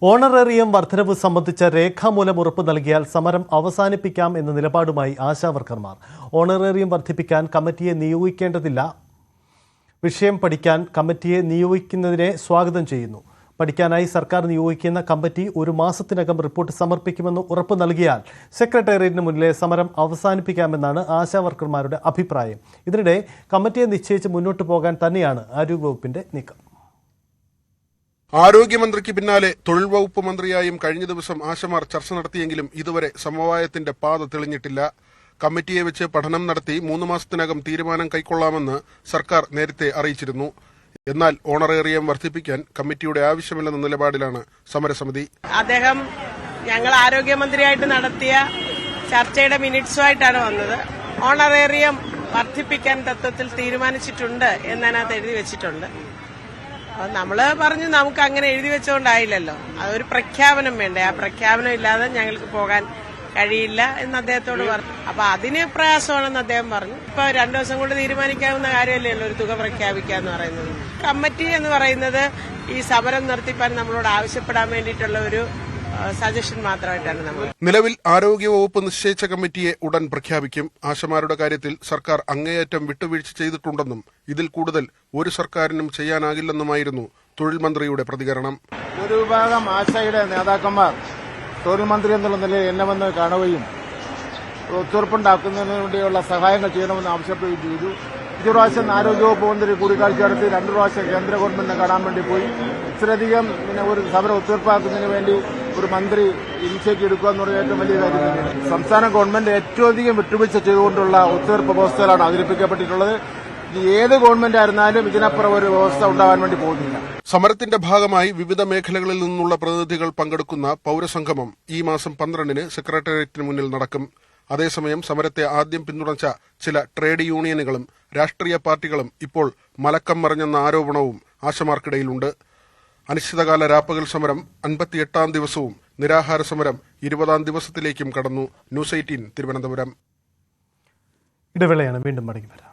Honorarium വർധനവ് സംബന്ധിച്ച രേഖാമൂലം ഉറപ്പ് നൽകിയാൽ സമരം അവസാനിപ്പിക്കാം എന്ന നിലപാടുമായി ആശാവർക്കർമാർ. ഓണറേറിയം വർദ്ധിപ്പിക്കാൻ കമ്മിറ്റിയെ നിയോഗിക്കേണ്ടതില്ല. വിഷയം പഠിക്കാൻ കമ്മിറ്റിയെ നിയോഗിക്കുന്നതിനെ സ്വാഗതം ചെയ്യുന്നു. പഠിക്കാനായി സർക്കാർ നിയോഗിക്കുന്ന കമ്മിറ്റി ഒരു മാസത്തിനകം റിപ്പോർട്ട് സമർപ്പിക്കുമെന്ന് ഉറപ്പ് നൽകിയാൽ സെക്രട്ടേറിയറ്റിന് മുന്നിലെ സമരം അവസാനിപ്പിക്കാമെന്നാണ് ആശാവർക്കർമാരുടെ അഭിപ്രായം. ഇതിനിടെ കമ്മിറ്റിയെ നിശ്ചയിച്ച് മുന്നോട്ട് പോകാൻ തന്നെയാണ് ആരോഗ്യവകുപ്പിന്റെ നീക്കം. ആരോഗ്യമന്ത്രിക്ക് പിന്നാലെ തൊഴിൽ വകുപ്പ് മന്ത്രിയായും കഴിഞ്ഞ ദിവസം ആശമാർ ചർച്ച നടത്തിയെങ്കിലും ഇതുവരെ സമവായത്തിന്റെ പാത തെളിഞ്ഞിട്ടില്ല. കമ്മിറ്റിയെ വെച്ച് പഠനം നടത്തി 3 മാസത്തിനകം തീരുമാനം കൈക്കൊള്ളാമെന്ന് സർക്കാർ നേരത്തെ അറിയിച്ചിരുന്നു. എന്നാൽ ഓണറേറിയം വർദ്ധിപ്പിക്കാൻ കമ്മിറ്റിയുടെ ആവശ്യമില്ലെന്ന നിലപാടിലാണ് സമരസമിതി. അദ്ദേഹം ഞങ്ങൾ ആരോഗ്യമന്ത്രിയായിട്ട് നടത്തിയ ചർച്ചയുടെ മിനിറ്റ്സുമായിട്ടാണ് വന്നത്. ഓണറേറിയം വർദ്ധിപ്പിക്കാൻ തത്വത്തിൽ തീരുമാനിച്ചിട്ടുണ്ട് എന്നതിനകത്ത് എഴുതി വെച്ചിട്ടുണ്ട്. നമ്മള് പറഞ്ഞു നമുക്ക് അങ്ങനെ എഴുതി വെച്ചുകൊണ്ടായില്ലല്ലോ, അതൊരു പ്രഖ്യാപനം വേണ്ടേ. ആ പ്രഖ്യാപനം ഇല്ലാതെ ഞങ്ങൾക്ക് പോകാൻ കഴിയില്ല എന്ന് അദ്ദേഹത്തോട് പറഞ്ഞു. അപ്പൊ അതിന് പ്രയാസമാണെന്ന് അദ്ദേഹം പറഞ്ഞു. ഇപ്പൊ 2 ദിവസം കൊണ്ട് തീരുമാനിക്കാവുന്ന കാര്യമല്ലേ ഉള്ളൂ ഒരു തുക പ്രഖ്യാപിക്കുക എന്ന് പറയുന്നത്. കമ്മിറ്റി എന്ന് പറയുന്നത് ഈ സമരം നിർത്തിപ്പാൻ നമ്മളോട് ആവശ്യപ്പെടാൻ വേണ്ടിയിട്ടുള്ള ഒരു സജഷൻ മാത്രമായിട്ടാണ് നമ്മൾ. നിലവിൽ ആരോഗ്യവകുപ്പ് നിശ്ചയിച്ച കമ്മിറ്റിയെ ഉടൻ പ്രഖ്യാപിക്കും. ആശമാരുടെ കാര്യത്തിൽ സർക്കാർ അങ്ങേയറ്റം വിട്ടുവീഴ്ച ചെയ്തിട്ടുണ്ടെന്നും ഇതിൽ കൂടുതൽ ഒരു സർക്കാരിനും ചെയ്യാനാകില്ലെന്നുമായിരുന്നു തൊഴിൽ മന്ത്രിയുടെ പ്രതികരണം. ഒരു വിഭാഗം ആശയുടെ നേതാക്കന്മാർ തൊഴിൽ മന്ത്രി എന്നുള്ള നിലയിൽ എന്നെ വന്ന് കാണുകയും ഒത്തുതീർപ്പുണ്ടാക്കുന്നതിന് വേണ്ടിയുള്ള സഹായങ്ങൾ ചെയ്യണമെന്ന് ആവശ്യപ്പെടുകയും ചെയ്തു. 1 പ്രാവശ്യം ആരോഗ്യവകുപ്പ് മന്ത്രി കൂടിക്കാഴ്ച നടത്തി, 2 പ്രാവശ്യം കേന്ദ്ര ഗവൺമെന്റിനെ കാണാൻ വേണ്ടി പോയി. ഇത്രയധികം ഒരു സമരം ഒത്തുതീർപ്പാക്കുന്നതിന് വേണ്ടി ഒരു മന്ത്രി ഇനിഷ്യേറ്റീവ് എടുക്കുക എന്ന് പറഞ്ഞാൽ ഏറ്റവും വലിയ കാര്യം തന്നെയാണ്. സംസ്ഥാന ഗവൺമെന്റ് ഏറ്റവും അധികം വിട്ടുവീഴ്ച ചെയ്തുകൊണ്ടുള്ള ഒത്തുതീർപ്പ് വ്യവസ്ഥകളാണ് അവതരിപ്പിക്കപ്പെട്ടിട്ടുള്ളത്. ഏത് ഗവൺമെന്റ് ആയിരുന്നാലും ഇതിനപ്പുറം ഒരു വ്യവസ്ഥ ഉണ്ടാകാൻ വേണ്ടി പോകുന്നില്ല. സമരത്തിന്റെ ഭാഗമായി വിവിധ മേഖലകളിൽ നിന്നുള്ള പ്രതിനിധികൾ പങ്കെടുക്കുന്ന പൌരസംഗമം ഈ മാസം 12-ന് സെക്രട്ടേറിയറ്റിന് മുന്നിൽ നടക്കും. അതേസമയം സമരത്തെ ആദ്യം പിന്തുണച്ച ചില ട്രേഡ് യൂണിയനുകളും രാഷ്ട്രീയ പാർട്ടികളും ഇപ്പോൾ മലക്കം മറിഞ്ഞെന്ന ആരോപണവും ആശമാർക്കിടയിലുണ്ട്. അനിശ്ചിതകാല രാപ്പകൽ സമരം 58-ാം ദിവസവും നിരാഹാര സമരം 20-ാം ദിവസത്തിലേക്കും കടന്നു. ന്യൂസ് 18 തിരുവനന്തപുരം. ഇടവേളയാണ്, വീണ്ടും മടങ്ങി വരാം.